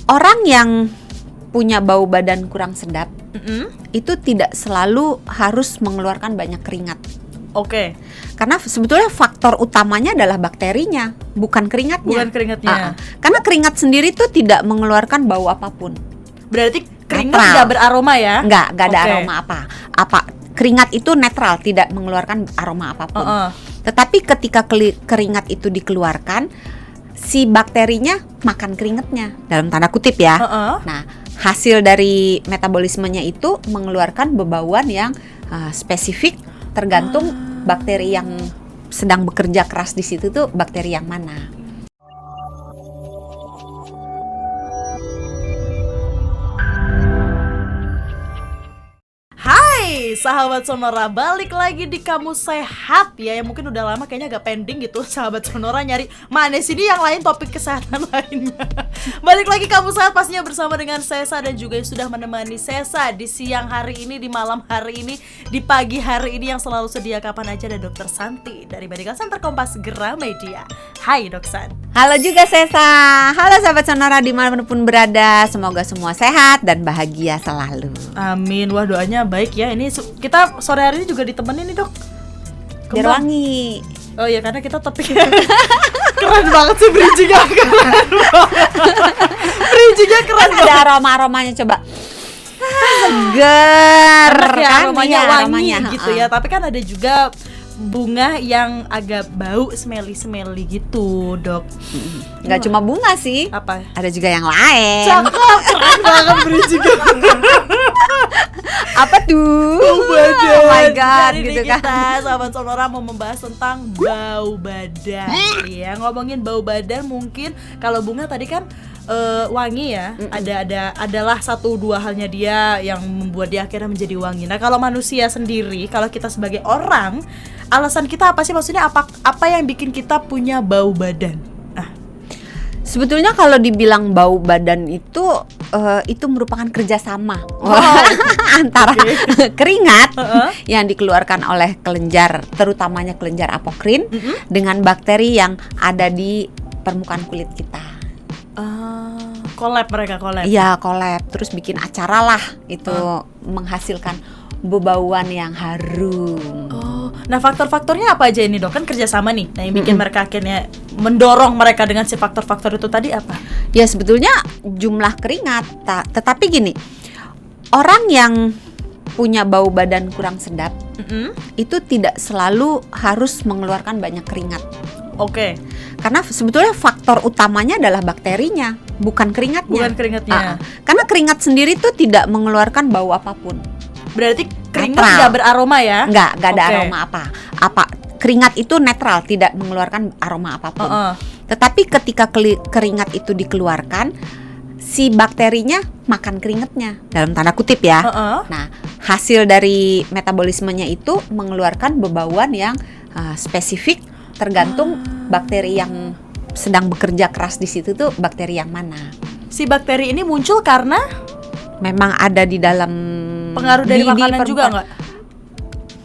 Orang yang punya bau badan kurang sedap itu tidak selalu harus mengeluarkan banyak keringat. Oke. Karena sebetulnya faktor utamanya adalah bakterinya, bukan keringatnya. Bukan keringatnya. Karena keringat sendiri tuh tidak mengeluarkan bau apapun. Berarti keringat Netral. tidak beraroma ya? Nggak ada Oke. aroma apa. Keringat itu netral, tidak mengeluarkan aroma apapun. Tetapi ketika keringat itu dikeluarkan, si bakterinya makan keringatnya, dalam tanda kutip ya. Nah, hasil dari metabolismenya itu mengeluarkan bebauan yang spesifik, tergantung bakteri yang sedang bekerja keras di situ tuh bakteri yang mana. Hai sahabat Sonora, balik lagi di Kamu Sehat ya. Yang mungkin udah lama kayaknya agak pending gitu sahabat Sonora nyari mana sih ini yang lain topik kesehatan lainnya. Balik lagi Kamu Sehat pastinya bersama dengan Sesa dan juga yang sudah menemani Sesa di siang hari ini, di malam hari ini, di pagi hari ini yang selalu sedia kapan aja ada Dr. Santi dari Medical Center Kompas Gramedia. Hai Dok San. Halo juga Sesa. Halo sahabat Sonora dimanapun berada, semoga semua sehat dan bahagia selalu. Amin. Wah doanya baik ya. Ini kita sore hari ini juga ditemenin nih Dok. Biar wangi. Oh iya karena kita topiknya keren banget sih bridgingnya. Bridgingnya keren banget. Ada aroma-aromanya coba. Seger Ya, kan aromanya ya, wangi aromanya. gitu ya. Tapi kan ada juga bunga yang agak bau smelly gitu Dok. Nggak cuma bunga sih. Apa? Ada juga yang lain. Cakep, keren banget bridgingnya. Apa tuh? Bau badan. Oh my god, Hari gitu ini kan. kita sahabat Sonora mau membahas tentang bau badan. Iya, ngomongin bau badan mungkin kalau bunga tadi kan wangi ya. Adalah satu dua halnya dia yang membuat dia akhirnya menjadi wangi. Nah, kalau manusia sendiri, kalau kita sebagai orang, alasan kita apa sih? Maksudnya apa yang bikin kita punya bau badan? Sebetulnya kalau dibilang bau badan itu merupakan kerjasama antara keringat yang dikeluarkan oleh kelenjar, terutamanya kelenjar apokrin, dengan bakteri yang ada di permukaan kulit kita. Collab mereka collab. Iya, collab, terus bikin acara lah itu menghasilkan bebauan yang harum. Nah faktor-faktornya apa aja ini Dok? Kan kerjasama nih. Nah yang bikin mereka akhirnya mendorong mereka dengan si faktor-faktor itu tadi apa? Ya sebetulnya jumlah keringat, tetapi gini, orang yang punya bau badan kurang sedap itu tidak selalu harus mengeluarkan banyak keringat. Oke. Karena sebetulnya faktor utamanya adalah bakterinya, bukan keringatnya. Bukan keringatnya. Karena keringat sendiri tuh tidak mengeluarkan bau apapun. Berarti keringat Netral. tidak beraroma ya? Nggak ada Oke. aroma apa. Keringat itu netral, tidak mengeluarkan aroma apapun. Tetapi ketika keringat itu dikeluarkan, si bakterinya makan keringatnya, dalam tanda kutip ya. Nah, hasil dari metabolismenya itu mengeluarkan bebauan yang spesifik, tergantung bakteri yang sedang bekerja keras di situ tuh bakteri yang mana. Si bakteri ini muncul karena Memang ada di dalam pengaruh dari makanan juga nggak?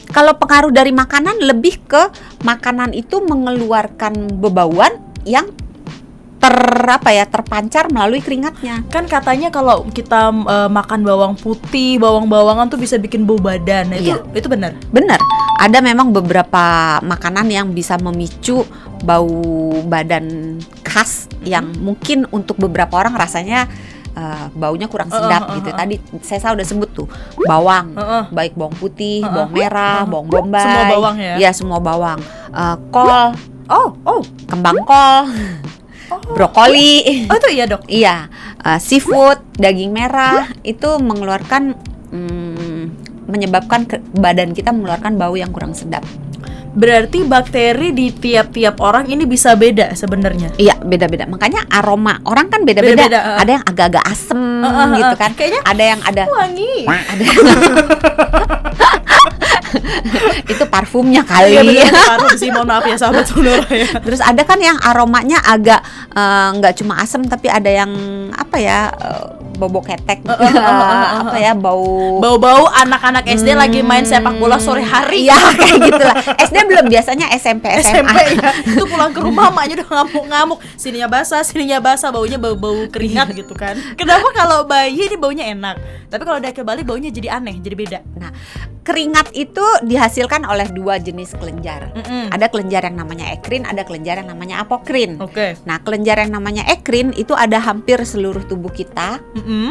Kalau pengaruh dari makanan lebih ke makanan itu mengeluarkan bebauan yang terpancar melalui keringatnya. Kan katanya kalau kita makan bawang putih, bawang-bawangan tuh bisa bikin bau badan. Nah, itu benar? Benar. Ada memang beberapa makanan yang bisa memicu bau badan khas yang mungkin untuk beberapa orang rasanya baunya kurang sedap gitu. Tadi saya udah sebut tuh bawang, baik bawang putih, bawang merah, bawang bombay. Semua bawang ya? Iya, semua bawang. Kol, kembang kol, brokoli. Oh itu iya Dok? Iya, seafood, daging merah itu mengeluarkan menyebabkan badan kita mengeluarkan bau yang kurang sedap. Berarti bakteri di tiap-tiap orang ini bisa beda sebenarnya. Iya, beda-beda. Makanya aroma orang kan beda-beda. Ada yang agak-agak asem gitu kan. Kayaknya ada yang ada wangi. Ada itu parfumnya kali. Iya bener, parfum sih, mohon maaf ya sahabat Sonora ya. Terus ada kan yang aromanya agak nggak cuma asem tapi ada yang bau ketek, apa ya, bau anak-anak SD lagi main sepak bola sore hari. Iya, kayak gitulah. SD belum, biasanya SMP, SMA. ya. Itu pulang ke rumah maknya udah ngamuk-ngamuk, sininya basah, baunya bau keringat gitu kan. Kenapa kalau bayi ini baunya enak, tapi kalau udah ke Bali baunya jadi aneh, jadi beda? Nah, keringat itu dihasilkan oleh 2 jenis kelenjar. Ada kelenjar yang namanya ekrin, ada kelenjar yang namanya apokrin. Oke. Nah, kelenjar yang namanya ekrin itu ada hampir seluruh tubuh kita,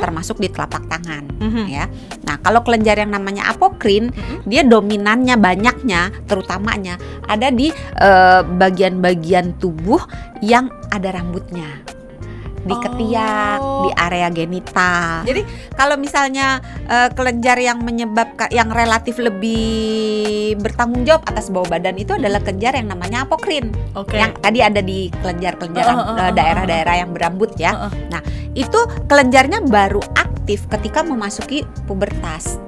termasuk di telapak tangan, ya. Nah, kalau kelenjar yang namanya apokrin, dia dominannya, banyaknya, terutamanya ada di bagian-bagian tubuh yang ada rambutnya, di ketiak, di area genital. Jadi kalau misalnya kelenjar yang menyebabkan, yang relatif lebih bertanggung jawab atas bau badan itu adalah kelenjar yang namanya apokrin. Yang tadi ada di kelenjar-kelenjar daerah-daerah yang berambut ya. Nah, itu kelenjarnya baru aktif ketika memasuki pubertas.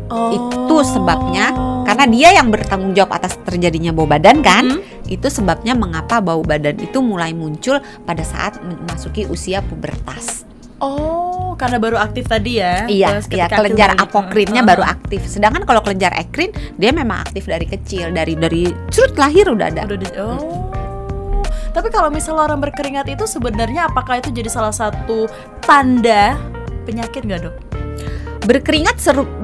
Itu sebabnya, karena dia yang bertanggung jawab atas terjadinya bau badan kan. Itu sebabnya mengapa bau badan itu mulai muncul pada saat memasuki usia pubertas. Oh, karena baru aktif tadi ya? Iya, kelenjar apokrinnya baru aktif. Sedangkan kalau kelenjar ekrin, dia memang aktif dari kecil, dari curut lahir udah ada. Tapi kalau misalnya orang berkeringat itu sebenarnya apakah itu jadi salah satu tanda penyakit nggak, Dok? Berkeringat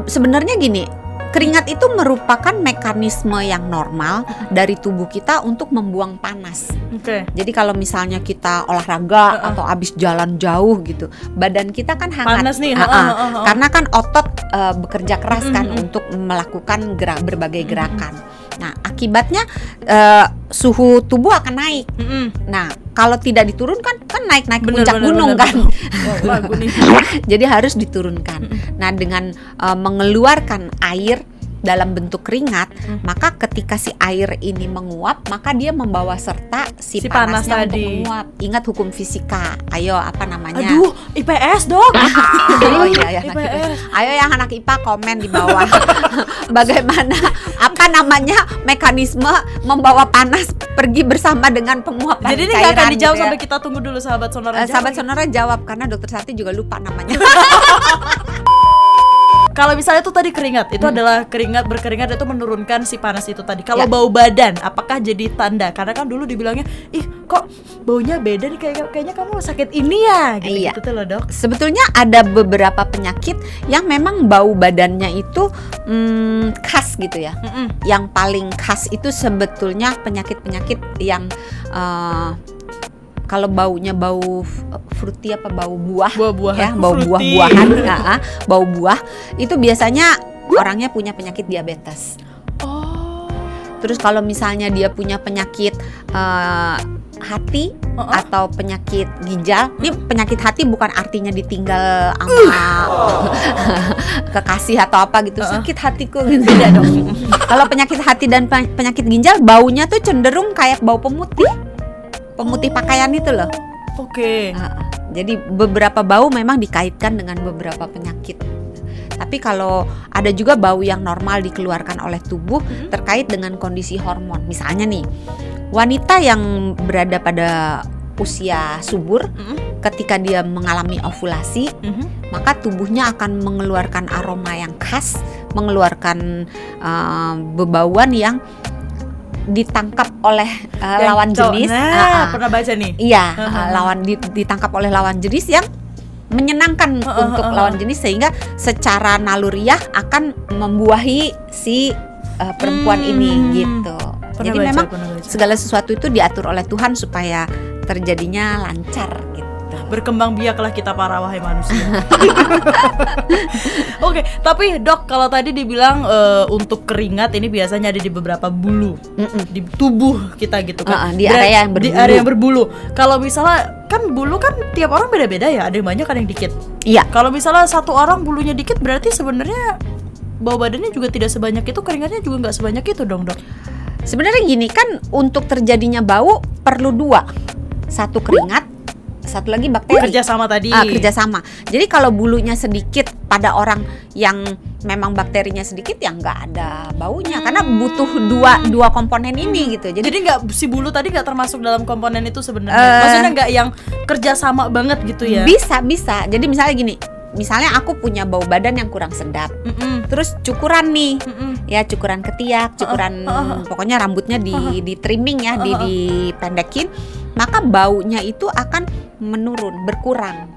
sebenarnya gini, keringat itu merupakan mekanisme yang normal dari tubuh kita untuk membuang panas. Jadi kalau misalnya kita olahraga atau abis jalan jauh gitu, badan kita kan hangat. Panas nih. Karena kan otot bekerja keras kan untuk melakukan berbagai gerakan. Nah, akibatnya suhu tubuh akan naik. Nah, kalau tidak diturunkan kan naik puncak gunung kan. Jadi harus diturunkan. Nah, dengan mengeluarkan air dalam bentuk keringat, maka ketika si air ini menguap, maka dia membawa serta si panasnya untuk menguap. Ingat hukum fisika. Ayo, apa namanya? Aduh, IPS, Dok. Oh iya, IPS. Ayo yang anak IPA komen di bawah. Bagaimana, apa namanya, mekanisme membawa panas pergi bersama dengan penguapan cairan. Jadi ini nggak akan dijawab sampai kita tunggu dulu sahabat Sonora. Sahabat Sonora jawab, karena Dokter Sati juga lupa namanya. Kalau misalnya itu tadi keringat, itu adalah berkeringat itu menurunkan si panas itu tadi. Kalau bau badan, apakah jadi tanda? Karena kan dulu dibilangnya, ih kok baunya beda nih, kayaknya kamu sakit ini ya, gitu tuh loh, Dok. Sebetulnya ada beberapa penyakit yang memang bau badannya itu khas gitu ya. Yang paling khas itu sebetulnya penyakit-penyakit yang kalau baunya bau fruity apa bau buah ya, bau buah-buahan, bau buah itu biasanya orangnya punya penyakit diabetes. Terus kalau misalnya dia punya penyakit hati atau penyakit ginjal, ini penyakit hati bukan artinya ditinggal sama kekasih atau apa gitu, sakit hatiku gitu tidak dong. Kalau penyakit hati dan penyakit ginjal, baunya tuh cenderung kayak bau pemutih pakaian itu loh. Jadi beberapa bau memang dikaitkan dengan beberapa penyakit. Tapi kalau ada juga bau yang normal dikeluarkan oleh tubuh terkait dengan kondisi hormon. Misalnya nih, wanita yang berada pada usia subur, ketika dia mengalami ovulasi, maka tubuhnya akan mengeluarkan aroma yang khas, mengeluarkan bebauan yang ditangkap oleh lawan jenis. Pernah baca nih. Iya, ditangkap oleh lawan jenis yang menyenangkan untuk lawan jenis, sehingga secara naluriah akan membuahi si perempuan ini gitu. Jadi memang segala sesuatu itu diatur oleh Tuhan supaya terjadinya lancar gitu. Berkembang biaklah kita para wahai manusia. Oke, tapi Dok, kalau tadi dibilang untuk keringat ini biasanya ada di beberapa bulu di tubuh kita gitu kan. Di area yang berbulu. Kalau misalnya kan bulu kan tiap orang beda-beda ya, ada yang banyak ada yang dikit. Iya. Kalau misalnya satu orang bulunya dikit, berarti sebenarnya bau badannya juga tidak sebanyak itu, keringatnya juga nggak sebanyak itu dong, Dok. Sebenarnya gini kan, untuk terjadinya bau perlu 2. Satu keringat, satu lagi bakteri. Kerjasama tadi. Kerjasama. Jadi kalau bulunya sedikit pada orang yang memang bakterinya sedikit, ya nggak ada baunya karena butuh dua komponen ini gitu. Jadi nggak, si bulu tadi nggak termasuk dalam komponen itu sebenarnya. Maksudnya nggak yang kerjasama banget gitu ya? Bisa. Jadi misalnya gini. Misalnya aku punya bau badan yang kurang sedap, terus cukuran nih, ya cukuran ketiak, cukuran pokoknya rambutnya di trimming ya, dipendekin, maka baunya itu akan menurun, berkurang,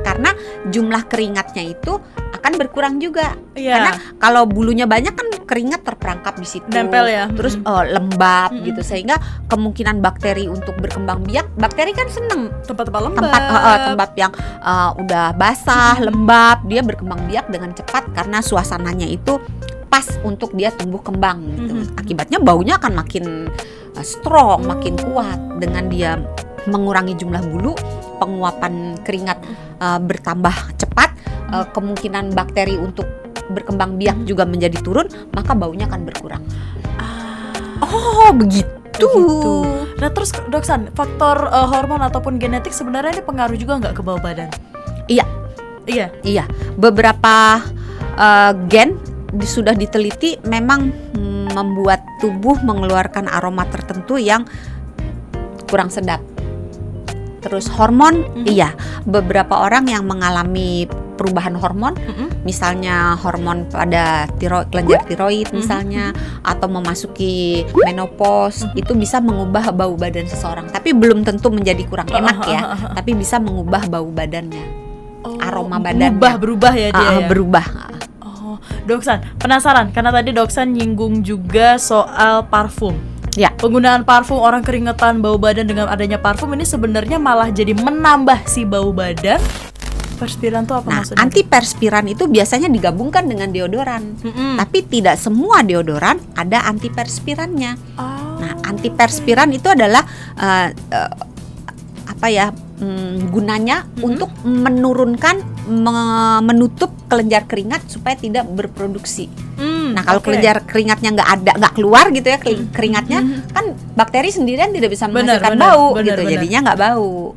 karena jumlah keringatnya itu akan berkurang juga. Karena kalau bulunya banyak kan keringat terperangkap di situ, nempel ya, terus lembab gitu, sehingga kemungkinan bakteri untuk berkembang biak, bakteri kan seneng tempat-tempat lembab, tempat yang udah basah, lembab, dia berkembang biak dengan cepat karena suasananya itu pas untuk dia tumbuh kembang gitu. Akibatnya baunya akan makin strong, makin kuat. Dengan dia mengurangi jumlah bulu, penguapan keringat bertambah cepat, kemungkinan bakteri untuk berkembang biak juga menjadi turun, maka baunya akan berkurang. Begitu. Nah terus Doksan, faktor hormon ataupun genetik sebenarnya ini pengaruh juga nggak ke bau badan? Iya. Beberapa gen sudah diteliti memang membuat tubuh mengeluarkan aroma tertentu yang kurang sedap. Terus hormon, beberapa orang yang mengalami perubahan hormon, misalnya hormon pada kelenjar tiroid misalnya, atau memasuki menopause, itu bisa mengubah bau badan seseorang. Tapi belum tentu menjadi kurang enak ya, tapi bisa mengubah bau badannya, aroma badannya. Berubah ya dia ya? Berubah. Doksan, penasaran karena tadi Doksan nyinggung juga soal parfum. Ya. Penggunaan parfum, orang keringetan, bau badan dengan adanya parfum ini sebenarnya malah jadi menambah si bau badan. Perspiran tuh apa maksudnya? Antiperspiran itu biasanya digabungkan dengan deodoran. Tapi tidak semua deodoran ada antiperspirannya. Nah, antiperspiran itu adalah gunanya untuk menurunkan, menutup kelenjar keringat supaya tidak berproduksi. Nah, kalau kelenjar keringatnya nggak keluar gitu ya, keringatnya kan bakteri sendirian tidak bisa menghasilkan bau gitu, jadinya nggak bau.